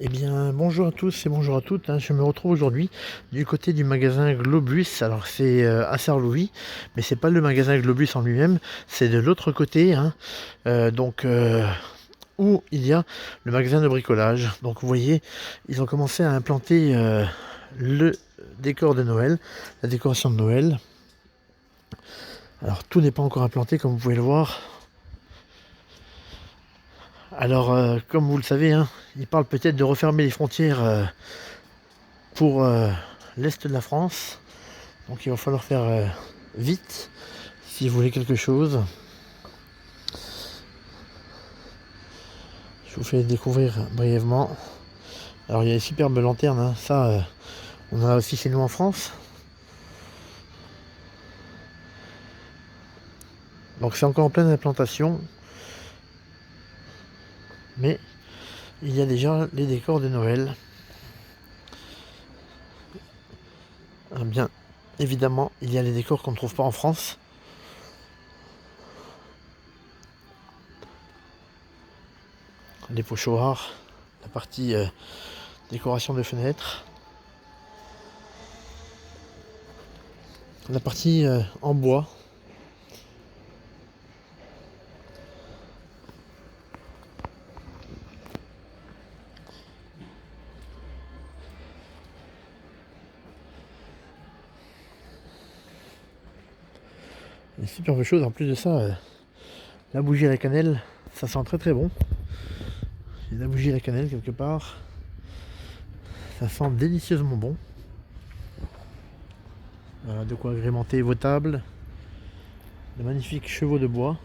Eh bien, bonjour à tous et bonjour à toutes, hein. Je me retrouve aujourd'hui du côté du magasin Globus. Alors c'est à Sarre-Louis, mais c'est pas le magasin Globus en lui-même, c'est de l'autre côté, hein. Où il y a le magasin de bricolage. Donc vous voyez, ils ont commencé à implanter le décor de Noël, la décoration de Noël. Alors tout n'est pas encore implanté comme vous pouvez le voir. Alors comme vous le savez, hein, ils parlent peut-être de refermer les frontières pour l'Est de la France. Donc il va falloir faire vite si vous voulez quelque chose. Je vous fais découvrir brièvement. Alors il y a des superbes lanternes, hein. Ça on en a aussi chez nous en France. Donc c'est encore en pleine implantation. Mais il y a déjà les décors de Noël. Ah, bien évidemment, il y a les décors qu'on ne trouve pas en France. Les pochoirs, la partie décoration de fenêtres, la partie en bois. Une superbe chose, en plus de ça, la bougie à la cannelle, ça sent très très bon. Il y a la bougie à la cannelle quelque part. Ça sent délicieusement bon. Voilà, de quoi agrémenter vos tables. De magnifiques chevaux de bois.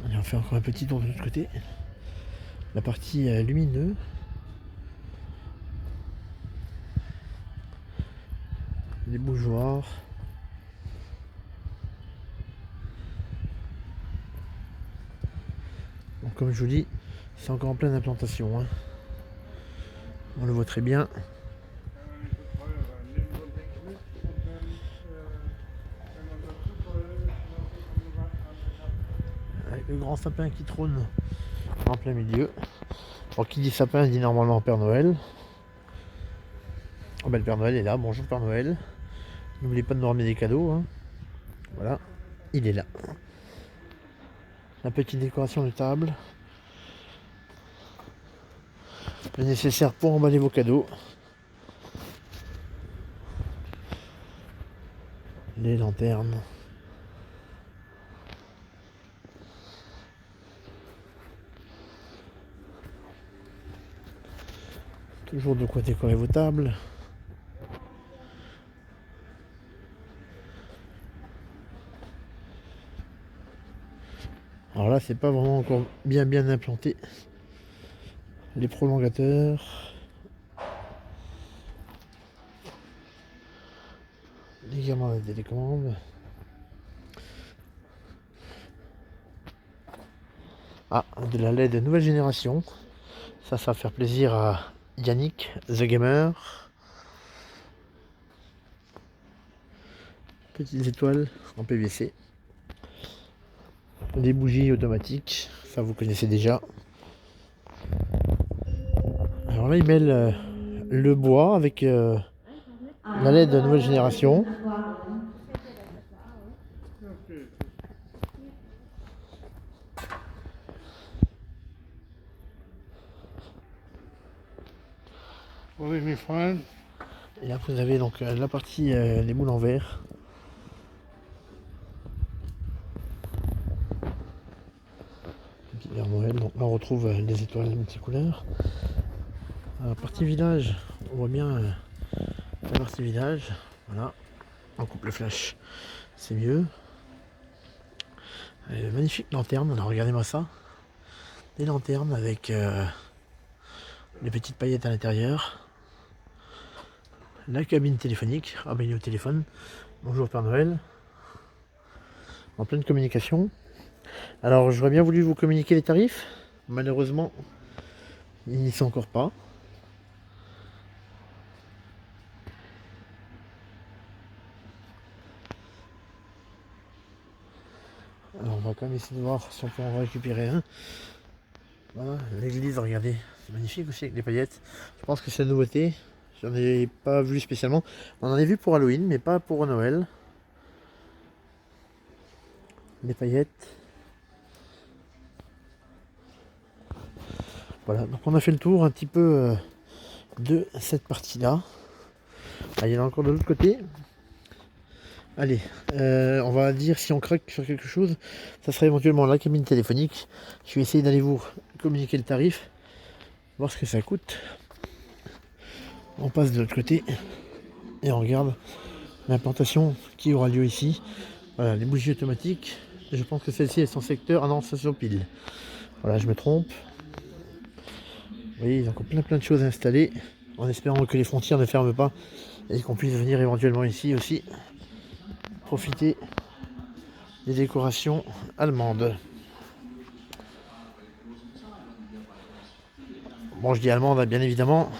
Allez, on fait encore un petit tour de l'autre côté. La partie lumineuse. Les bougeoirs. Donc comme je vous dis, c'est encore en pleine implantation, hein. On le voit très bien. Avec le grand sapin qui trône en plein milieu. Alors qui dit sapin dit normalement Père Noël. Oh ben, le Père Noël est là, bonjour Père Noël. N'oubliez pas de nous ramener des cadeaux, hein. Voilà, il est là. La petite décoration de table. Le nécessaire pour emballer vos cadeaux. Les lanternes. Toujours de quoi décorer vos tables. Alors là, c'est pas vraiment encore bien implanté. Les prolongateurs. Les guirlandes de télécommande. Ah, de la LED nouvelle génération. Ça va faire plaisir à Yannick, The Gamer. Petites étoiles en PVC. Des bougies automatiques. Ça, vous connaissez déjà. Alors là, ils mêlent le bois avec la LED de nouvelle génération. Et là, vous avez donc la partie des moules en verre. Petit Père Noël. Donc là, on retrouve les étoiles multicouleurs. La partie village, on voit bien la partie village. Voilà, on coupe le flash, c'est mieux. Magnifique lanterne, alors regardez-moi ça. Des lanternes avec les petites paillettes à l'intérieur. La cabine téléphonique. Ah ben il est au téléphone. Bonjour Père Noël. En pleine communication. Alors j'aurais bien voulu vous communiquer les tarifs. Malheureusement, ils n'y sont encore pas. Alors, on va quand même essayer de voir si on peut en récupérer un. Voilà, l'église, regardez, c'est magnifique aussi avec les paillettes. Je pense que c'est la nouveauté. J'en ai pas vu spécialement. On en a vu pour Halloween, mais pas pour Noël. Les paillettes. Voilà, donc on a fait le tour un petit peu de cette partie-là. Ah, il y en a encore de l'autre côté. Allez, on va dire si on craque sur quelque chose, ça serait éventuellement la cabine téléphonique. Je vais essayer d'aller vous communiquer le tarif, voir ce que ça coûte. On passe de l'autre côté et on regarde l'implantation qui aura lieu ici. Voilà, les bougies automatiques. Je pense que celle-ci est son secteur. Ah non, ça c'est au pile. Voilà, je me trompe. Vous voyez, il y a encore plein de choses à installer, en espérant que les frontières ne ferment pas et qu'on puisse venir éventuellement ici aussi profiter des décorations allemandes. Bon, je dis allemande, bien évidemment.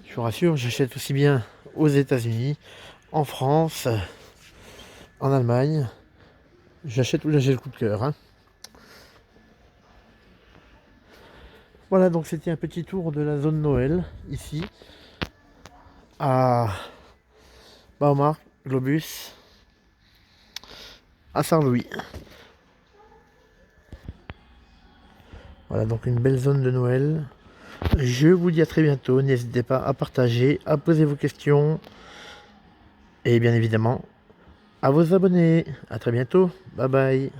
Je vous rassure, j'achète aussi bien aux États-Unis, en France, en Allemagne. J'achète où j'ai le coup de cœur. Hein. Voilà, donc c'était un petit tour de la zone Noël, ici, à Baumarkt, Globus, à Saint-Louis. Voilà, donc une belle zone de Noël. Je vous dis à très bientôt. N'hésitez pas à partager, à poser vos questions. Et bien évidemment, à vous abonner. À très bientôt. Bye bye.